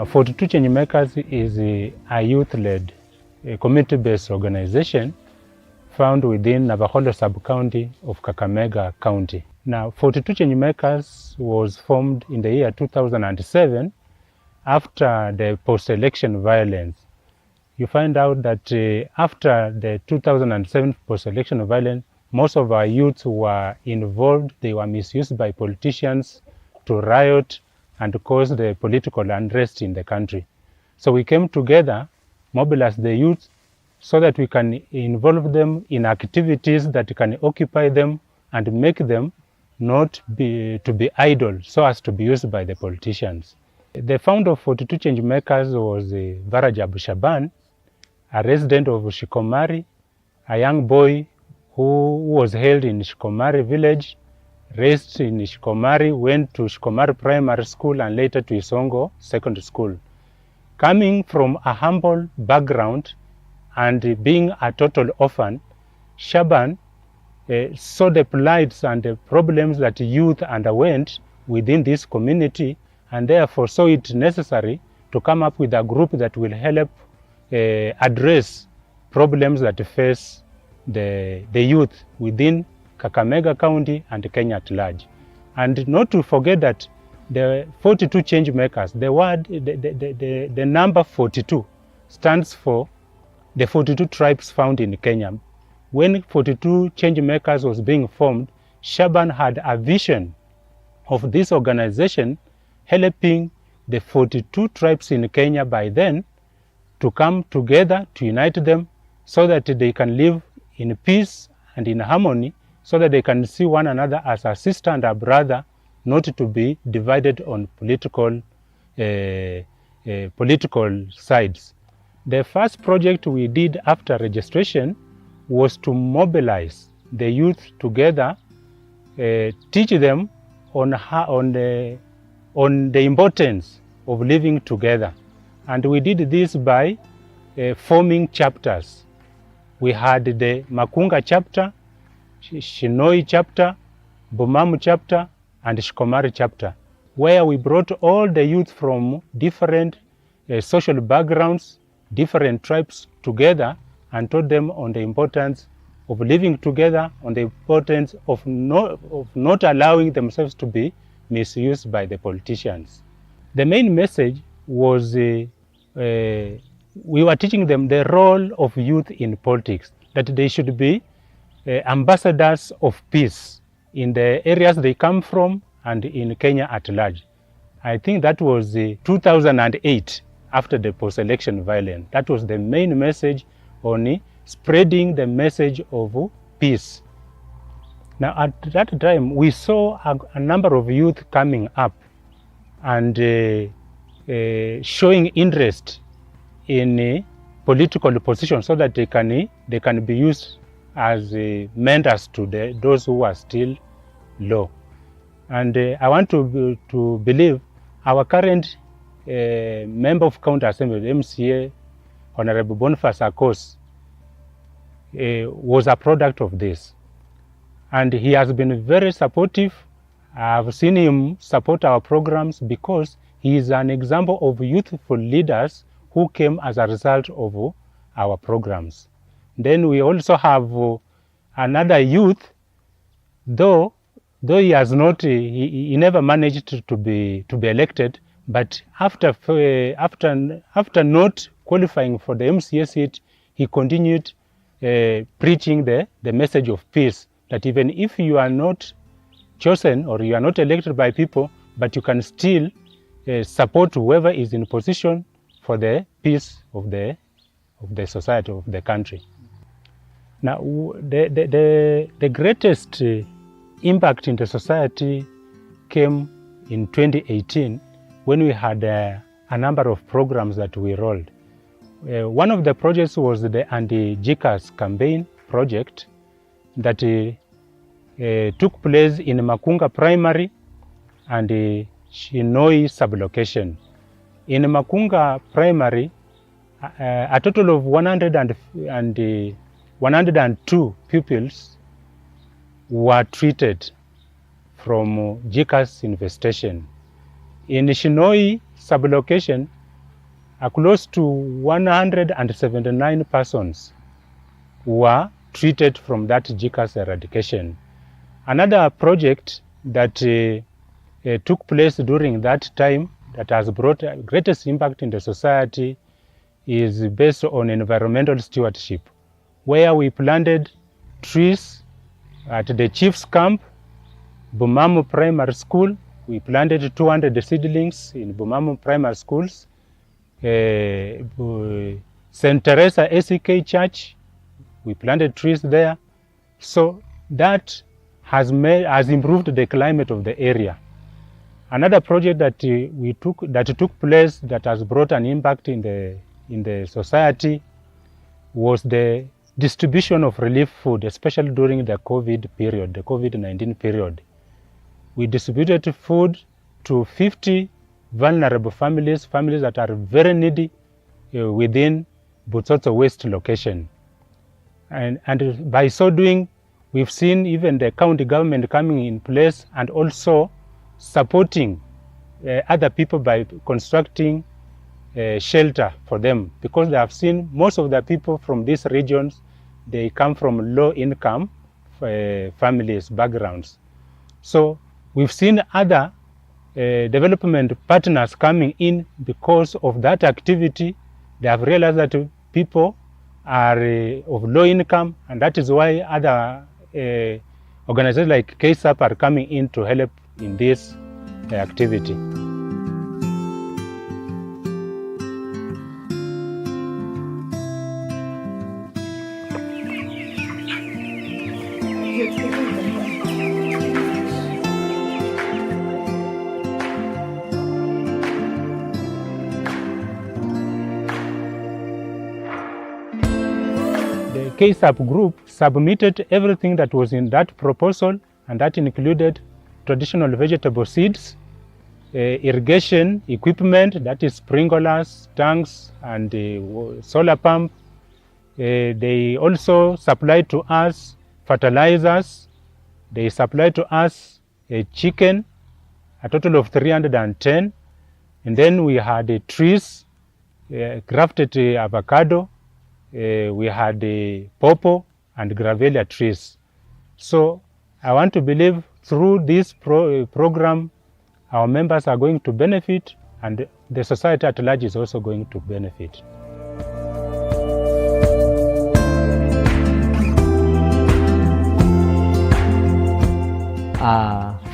42 ChangeMakers is a youth-led, community-based organization found within Navajo sub-county of Kakamega County. Now, 42 ChangeMakers was formed in the year 2007 after the post-election violence. You find out that after the 2007 post-election violence, most of our youths were involved. They were misused by politicians to riot and cause the political unrest in the country. So we came together, mobilized the youth so that we can involve them in activities that can occupy them and make them not to be idle so as to be used by the politicians. The founder of 42 ChangeMakers was Varajab Shaban, a resident of Shikomari, a young boy who was held in Shikomari village, raised in Shikomari, went to Shikomari Primary School and later to Isongo Secondary School. Coming from a humble background and being a total orphan, Shaban saw the plights and the problems that youth underwent within this community, and therefore saw it necessary to come up with a group that will help address problems that face the youth within Kakamega County and Kenya at large. And not to forget that the 42 ChangeMakers, the number 42 stands for the 42 tribes found in Kenya. When 42 ChangeMakers was being formed, Shaban had a vision of this organization helping the 42 tribes in Kenya by then to come together, to unite them so that they can live in peace and in harmony, so that they can see one another as a sister and a brother, not to be divided on political sides. The first project we did after registration was to mobilize the youth together, teach them on the importance of living together. And we did this by forming chapters. We had the Makunga chapter, Shinoi chapter, Bumamu chapter, and Shikomari chapter, where we brought all the youth from different social backgrounds, different tribes together and taught them on the importance of living together, on the importance of not allowing themselves to be misused by the politicians. The main message was we were teaching them the role of youth in politics, that they should be ambassadors of peace in the areas they come from and in Kenya at large. I think that was 2008, after the post-election violence. That was the main message on spreading the message of peace. Now at that time, we saw a number of youth coming up and showing interest in political positions so that they can be used as mentors to those who are still low. And I want to believe our current member of County Assembly, MCA, Honorable Boniface Akos, was a product of this. And he has been very supportive. I've seen him support our programs because he is an example of youthful leaders who came as a result of our programs. Then we also have another youth, though he has not, he never managed to be elected, but after not qualifying for the MCA seat, he continued preaching the message of peace, that even if you are not chosen or you are not elected by people, but you can still support whoever is in position for the peace of the society, of the country. Now, the greatest impact in the society came in 2018 when we had a number of programs that we rolled. One of the projects was the Anti-GCAS campaign project that took place in Makunga Primary and Shinoi sublocation. In Makunga Primary, a total of 102 pupils were treated from GCAS infestation. In Shinoi sublocation, close to 179 persons were treated from that GCAS eradication. Another project that took place during that time that has brought greatest impact in the society is based on environmental stewardship, where we planted trees at the chief's camp, Bumamu Primary School. We planted 200 seedlings in Bumamu Primary Schools. St. Teresa ACK Church, we planted trees there. So that has improved the climate of the area. Another project that took place that has brought an impact in the society was the distribution of relief food, especially during the COVID-19 period. We distributed food to 50 vulnerable families that are very needy within Butsotso West location. And by so doing, we've seen even the county government coming in place and also supporting other people by constructing shelter for them, because they have seen most of the people from these regions, they come from low income families, backgrounds. So we've seen other development partners coming in because of that activity. They have realized that people are of low income, and that is why other organizations like KSAP are coming in to help in this activity. The KSAP group submitted everything that was in that proposal, and that included traditional vegetable seeds, irrigation equipment, that is sprinklers, tanks, and solar pump. They also supplied to us fertilizers. They supplied to us a chicken, a total of 310. And then we had trees, grafted avocado, we had pawpaw and gravelia trees. So I want to believe through this program, our members are going to benefit, and the society at large is also going to benefit.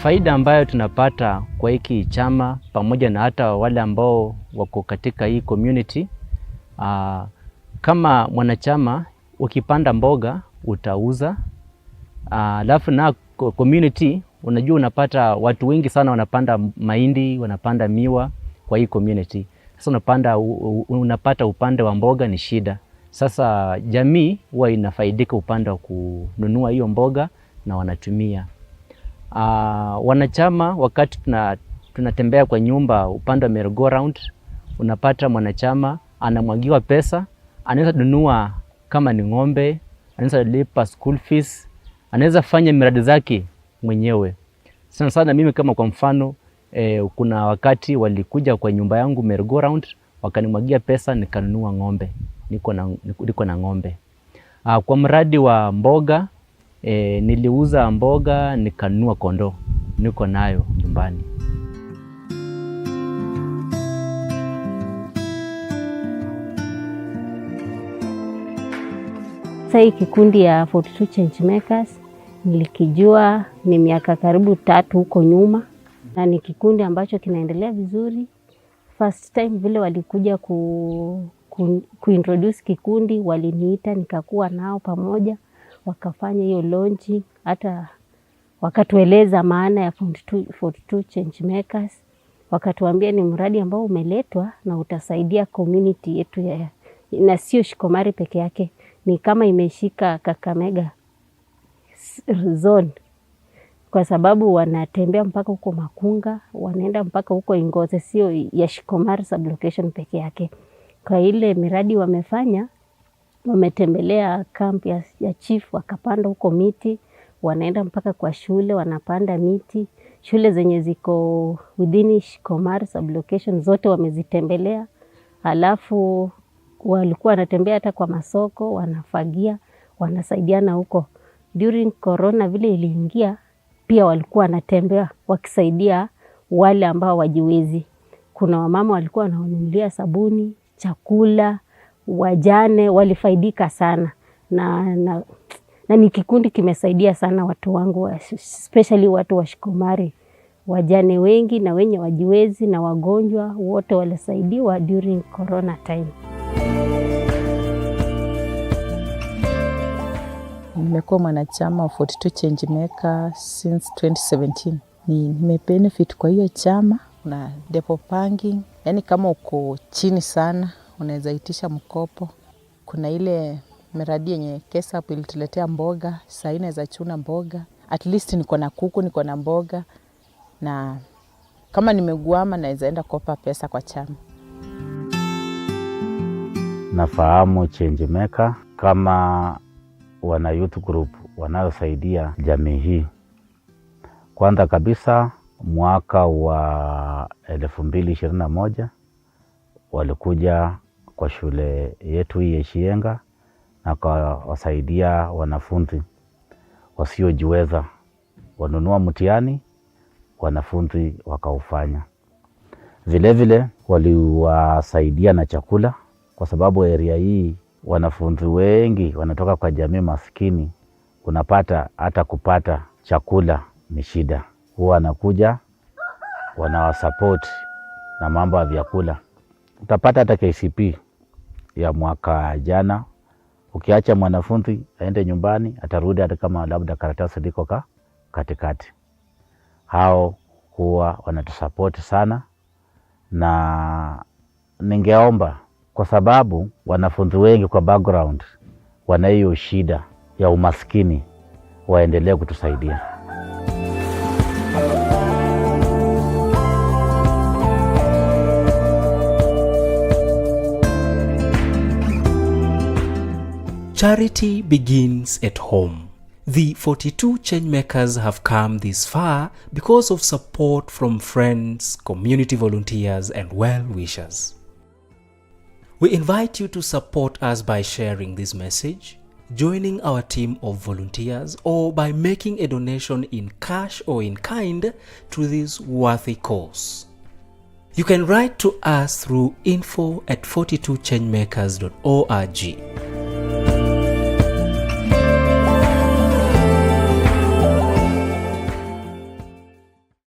Faida ambayo tunapata kwa hiki chama pamoja na hata wale ambao wako katika hii community, kama mwanachama ukipanda mboga utauza, alafu na community unajua unapata watu wengi sana wanapanda mahindi, wanapanda miwa kwa hii community. Sasa unapata upande wa mboga ni shida. Sasa jamii huwa inafaidika upande wa kununua hiyo mboga na wanatumia. Wanachama wakati tunatembea kwa nyumba upande wa merry-go-round, unapata mwanachama anamwagiwa pesa, anaweza nunua kama ni ng'ombe, anaweza lipa school fees, anaweza fanya miradi zake mwenyewe. Sana mimi kama kwa mfano, kuna wakati walikuja kwa nyumba yangu merry-go-round, wakanimwagia pesa nikanunua ng'ombe, niko na ng'ombe. Kwa mradi wa mboga, niliuza mboga nikanunua kondoo, niko nayo nyumbani. Sasa kikundi ya 42 ChangeMakers nilikijua ni miaka karibu 3 huko nyuma, na ni kikundi ambacho kinaendelea vizuri. First time vile walikuja kuintroduce kikundi, waliniita nikakuwa nao pamoja, wakafanya hiyo launching, hata wakatueleza maana ya 42 ChangeMakers. Wakatuambia ni mradi ambao umeletwa na utasaidia community yetu na sio Shikomari peke yake, ni kama imeshika Kakamega zone, kwa sababu wanatembea mpaka huko Makunga, wanaenda mpaka huko Ingoze, sio ya Shikomari sublocation peke yake. Kwa ile miradi wamefanya, wametembelea camp ya chief, wakapanda huko miti, wanaenda mpaka kwa shule, wanapanda miti. Shule zenye ziko within Shikomari sublocation zote wamezitembelea. Alafu walikuwa wanatembea hata kwa masoko, wanafagia, wanasaidiana huko. During corona vile iliingia, pia walikuwa wanatembea wakisaidia wale ambao wajiwezi. Kuna wamama walikuwa wanawanunulia sabuni, chakula, wajane walifaidika sana. Na ni kikundi kimesaidia sana watu wangu, especially watu wa Shikomari. Wajane wengi na wenye wajiwezi na wagonjwa wote walisaidiwa during corona time. Nimekuwa mwanachama wa 42 ChangeMakers since 2017. Nimebenefit kwa hiyo chama na depot banking. Yani kama uko chini sana unaweza itisha mkopo. Kuna ile miradi yenye KESAP ilituletea mboga, sasa inaweza chuna mboga. At least niko na kuku, niko na mboga, na kama nimeguama naweza enda kopa pesa kwa chama. Nafahamu ChangeMakers kama wana youth group wanayosaidia jamii hii. Kwanza kabisa mwaka wa 2021 walikuja kwa shule yetu hii ya Shienga na kuwasaidia wanafunzi wasiojiweza, wanunua mtihani, wanafunzi wakaufanya. Vile vile waliwasaidia na chakula, kwa sababu area hii wanafunzi wengi wanatoka kwa jamii maskini. Unapata hata kupata chakula ni shida. Huwa wanakuja wanawasupport na mambo ya vyakula. Utapata hata KCP ya mwaka jana, ukiacha mwanafunzi aende nyumbani, atarudi hata kama labda karatasi liko katikati. Hao huwa wanatusupport sana, na ningeomba, kwa sababu wanafunzi wengi kwa background wana hiyo shida ya umaskini, waendelee kutusaidia. Charity begins at home. The 42 ChangeMakers have come this far because of support from friends, community volunteers, and well-wishers. We invite you to support us by sharing this message, joining our team of volunteers, or by making a donation in cash or in kind to this worthy cause. You can write to us through info@42changemakers.org.